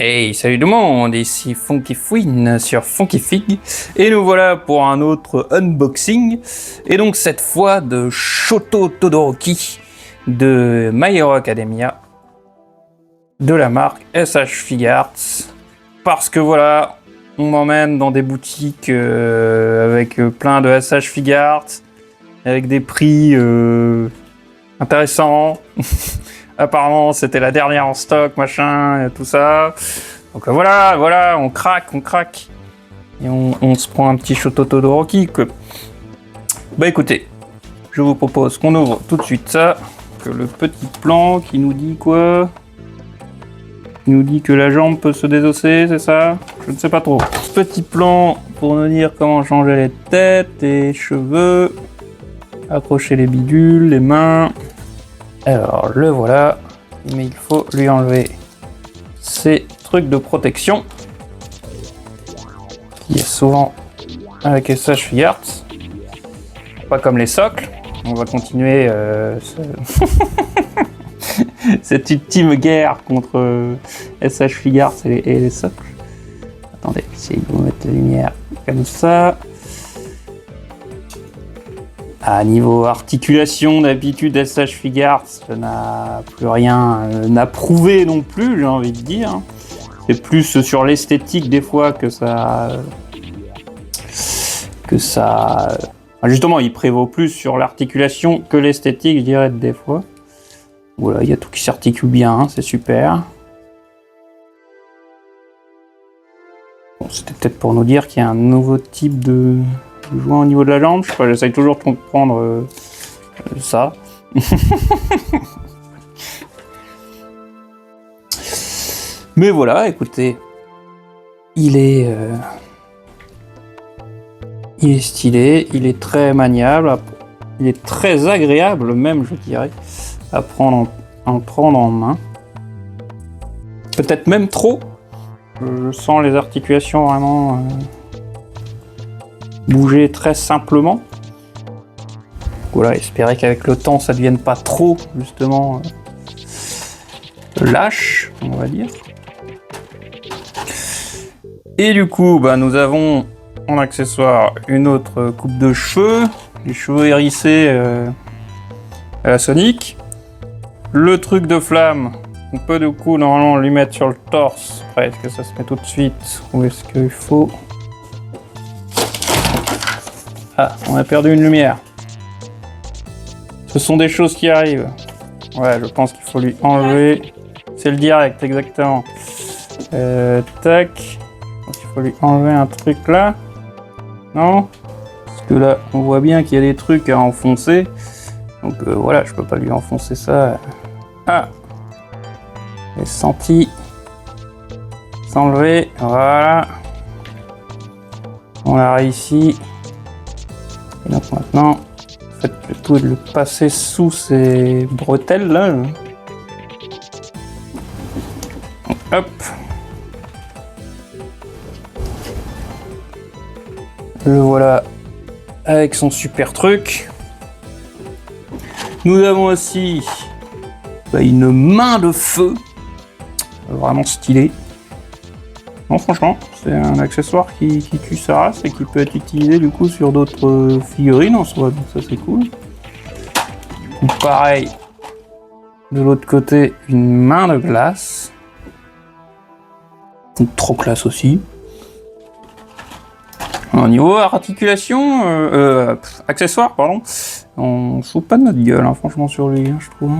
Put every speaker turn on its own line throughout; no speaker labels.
Hey, salut tout le monde, ici Funky Fouine sur Funky Fig, et nous voilà pour un autre unboxing, et donc cette fois de Shoto Todoroki de My Hero Academia, de la marque SH Figuarts, parce que voilà, on m'emmène dans des boutiques avec plein de SH Figuarts, avec des prix intéressants. Apparemment, c'était la dernière en stock, machin, et tout ça. Donc voilà, on craque. Et on se prend un petit Shoto Todoroki. Bah écoutez, je vous propose qu'on ouvre tout de suite ça. Que le petit plan qui nous dit quoi? Qui nous dit que la jambe peut se désosser, c'est ça? Je ne sais pas trop. Petit plan pour nous dire comment changer les têtes, les cheveux, accrocher les bidules, les mains. Alors le voilà, mais il faut lui enlever ces trucs de protection qui est souvent avec SH Figuarts, pas comme les socles. On va continuer cette ultime guerre contre SH Figuarts et les socles. Attendez, essayez de vous mettre la lumière comme ça. À niveau articulation, d'habitude, SH Figuarts n'a plus rien à prouver non plus, j'ai envie de dire. C'est plus sur l'esthétique des fois que ça... Justement, il prévaut plus sur l'articulation que l'esthétique, je dirais, des fois. Voilà, il y a tout qui s'articule bien, c'est super. Bon, c'était peut-être pour nous dire qu'il y a un nouveau type de joint au niveau de la jambe. Je sais pas, j'essaye toujours de comprendre ça. Mais voilà, écoutez, il est stylé, il est très maniable, il est très agréable même, je dirais, à prendre en main. Peut-être même trop. Je sens les articulations vraiment bouger très simplement. Voilà, espérer qu'avec le temps ça ne devienne pas trop justement lâche, on va dire. Et du coup, nous avons en accessoire une autre coupe de cheveux, les cheveux hérissés à la Sonic. Le truc de flamme, on peut du coup normalement lui mettre sur le torse. Après, est-ce que ça se met tout de suite ou est-ce qu'il faut... Ah, on a perdu une lumière. Ce sont des choses qui arrivent. Ouais, je pense qu'il faut lui enlever. C'est le direct, exactement. Tac. Donc, il faut lui enlever un truc là. Non? Parce que là, on voit bien qu'il y a des trucs à enfoncer. Donc voilà, je peux pas lui enfoncer ça. Ah! J'ai senti s'enlever. Voilà. On l'a réussi. Et donc maintenant, faites le tout de le passer sous ces bretelles là. Hop. Le voilà avec son super truc. Nous avons aussi une main de feu. Vraiment stylé. Non, franchement, c'est un accessoire qui tue sa race et qui peut être utilisé du coup sur d'autres figurines en soi, donc ça c'est cool. Ou pareil, de l'autre côté, une main de glace. Donc, trop classe aussi. Au niveau articulation, accessoire, pardon, on se fout pas de notre gueule, hein, franchement, sur lui, je trouve.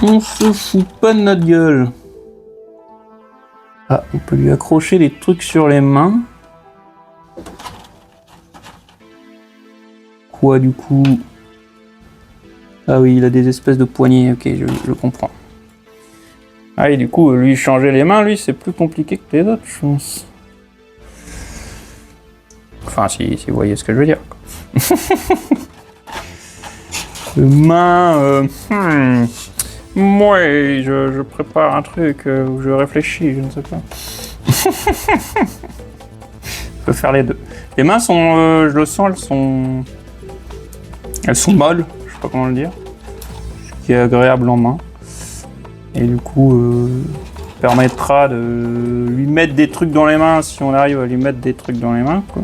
On se fout pas de notre gueule. Ah, on peut lui accrocher des trucs sur les mains. Quoi du coup? Ah oui, il a des espèces de poignées, ok, je comprends. Ah et du coup, lui changer les mains, lui, c'est plus compliqué que les autres, je pense. Enfin, si vous voyez ce que je veux dire. Main... Moi, je prépare un truc où je réfléchis, je ne sais pas. Je peux faire les deux. Les mains sont, je le sens, elles sont molles, je sais pas comment le dire. Ce qui est agréable en main. Et du coup, permettra de lui mettre des trucs dans les mains si on arrive à lui mettre des trucs dans les mains, quoi.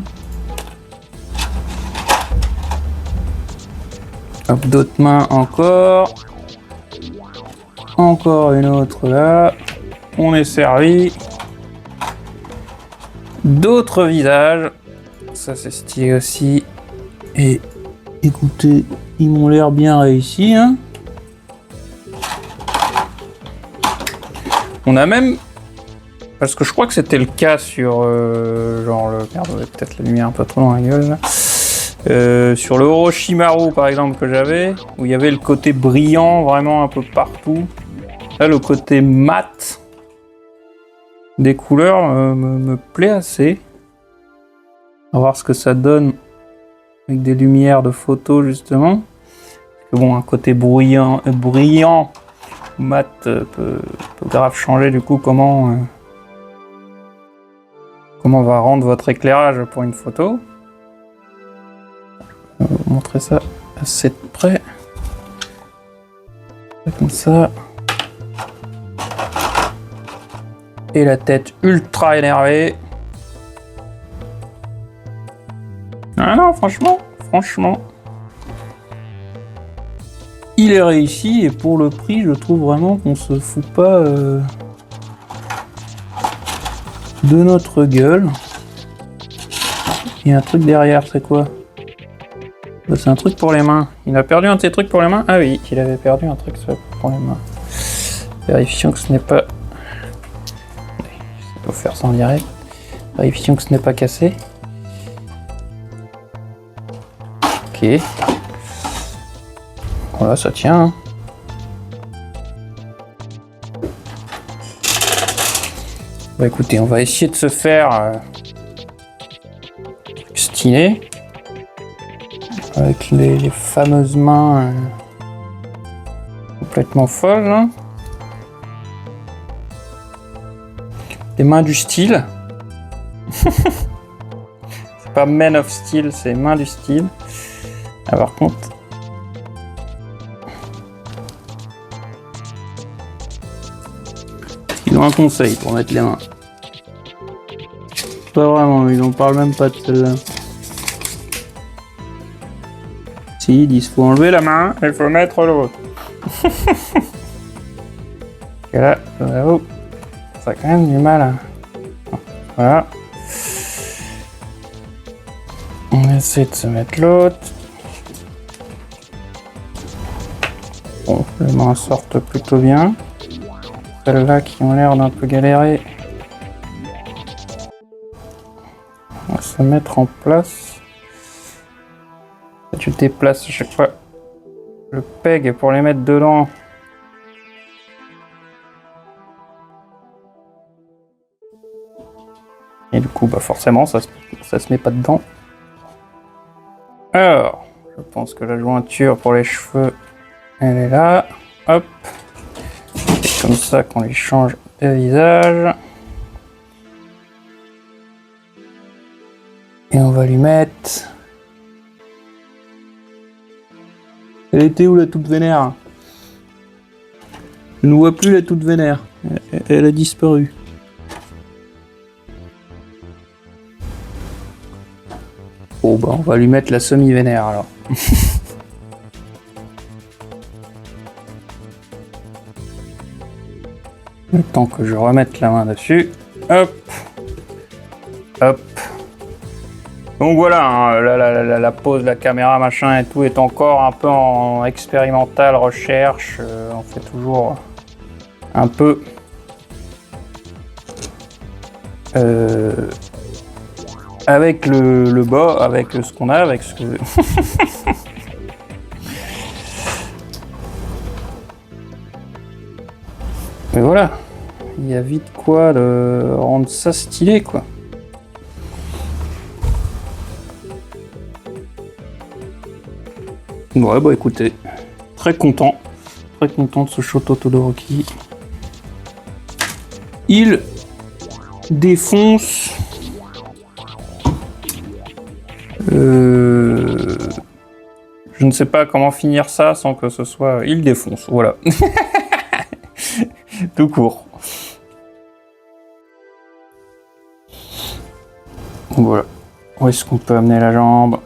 Hop, d'autres mains encore. Encore une autre là. On est servi. D'autres visages. Ça c'est stylé aussi. Et écoutez, ils m'ont l'air bien réussis, hein. On a même... Parce que je crois que c'était le cas sur... genre le... Merde, peut-être la lumière un peu trop dans la gueule là. Sur le Orochimaru par exemple que j'avais, où il y avait le côté brillant vraiment un peu partout. Là le côté mat des couleurs me plaît assez. On va voir ce que ça donne avec des lumières de photo justement. Parce que bon, un côté brillant mat peut grave changer du coup comment on va rendre votre éclairage pour une photo. On va vous montrer ça assez de près. Comme ça. Et la tête ultra énervée. Ah non, franchement. Il est réussi et pour le prix, je trouve vraiment qu'on se fout pas de notre gueule. Il y a un truc derrière, c'est quoi? C'est un truc pour les mains. Il a perdu un de ses trucs pour les mains? Ah oui, il avait perdu un truc pour les mains. Vérifions que ce n'est pas... Il faut faire ça en direct. Vérifions que ce n'est pas cassé. Ok. Voilà, ça tient. Hein. Bah écoutez, on va essayer de se faire stylé. Avec les fameuses mains complètement folles. Hein. Les mains du style. C'est pas Men of Steel, c'est mains du style. Ah, par contre. Ils ont un conseil pour mettre les mains. Pas vraiment, ils en parlent même pas de celle-là. Si, ils disent faut enlever la main et il faut mettre l'autre. Et là, j'avoue, ça a quand même du mal. Hein. Voilà. On essaie de se mettre l'autre. Bon, les mains sortent plutôt bien. Celles-là qui ont l'air d'un peu galérer. On va se mettre en place. Tu déplaces à chaque fois le peg pour les mettre dedans. Et du coup, bah forcément, ça se met pas dedans. Alors, je pense que la jointure pour les cheveux, elle est là. Hop. C'est comme ça qu'on les change de visage. Et on va lui mettre... Elle était où la toute vénère? Je ne vois plus la toute vénère. Elle a disparu. Bon bah on va lui mettre la semi-vénère alors. Le temps que je remette la main dessus. Hop. Hop. Donc voilà, hein, la pose de la caméra, machin et tout est encore un peu en expérimental, recherche. On fait toujours un peu avec le bas, avec ce qu'on a, avec ce que... Mais voilà, il y a vite quoi de rendre ça stylé quoi. Ouais bah écoutez, très content de ce Shoto Todoroki. Il défonce. Je ne sais pas comment finir ça sans que ce soit... Il défonce, voilà. tout court. Voilà. Où est-ce qu'on peut amener la jambe?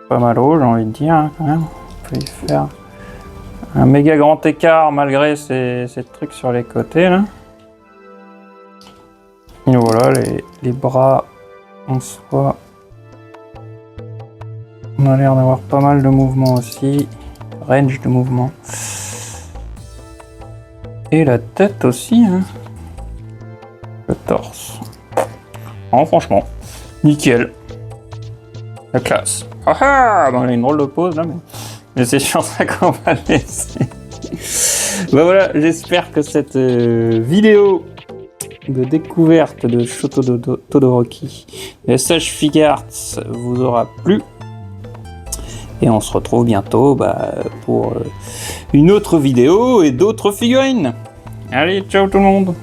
Pas mal haut, j'ai envie de dire, hein, quand même. On peut y faire un méga grand écart malgré ces trucs sur les côtés, là. Et voilà, les bras en soi. On a l'air d'avoir pas mal de mouvement aussi. Range de mouvement. Et la tête aussi, hein. Le torse. Oh, franchement, nickel. La classe. Ah ah, on a une drôle de pause là, mais c'est sur ça qu'on va laisser. Bah voilà, j'espère que cette vidéo de découverte de Shoto Todoroki de Sage Figuarts vous aura plu. Et on se retrouve bientôt pour une autre vidéo et d'autres figurines. Allez, ciao tout le monde!